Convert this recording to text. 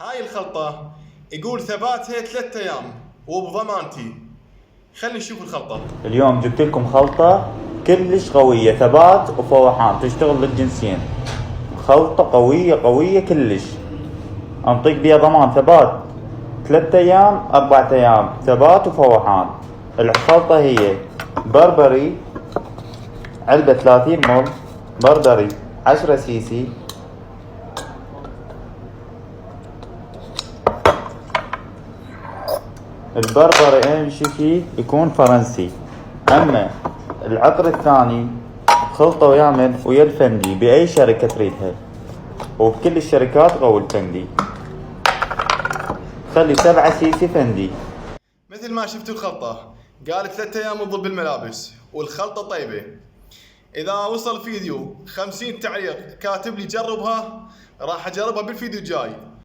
هاي الخلطة يقول ثباتها 3 أيام وبضمانتي. خلينا نشوف الخلطة. اليوم جبت لكم خلطة كلش قوية، ثبات وفوحان، تشتغل للجنسين. خلطة قوية قوية كلش، انطيك بيها ضمان ثبات 3 أيام 4 أيام، ثبات وفوحان. الخلطة هي بربري علبة 30 مل، بربري 10 سيسي، البربري امشي فيه يكون فرنسي. اما العطر الثاني خلطه ويعمل ويا الفندي باي شركة تريدها، وبكل الشركات قوي الفندي. خلي 7 سيسي فندي. مثل ما شفتوا الخلطة قال 3 أيام تضب الملابس والخلطة طيبة. إذا وصل فيديو 50 تعليق كاتب لي جربها، راح أجربها بالفيديو الجاي.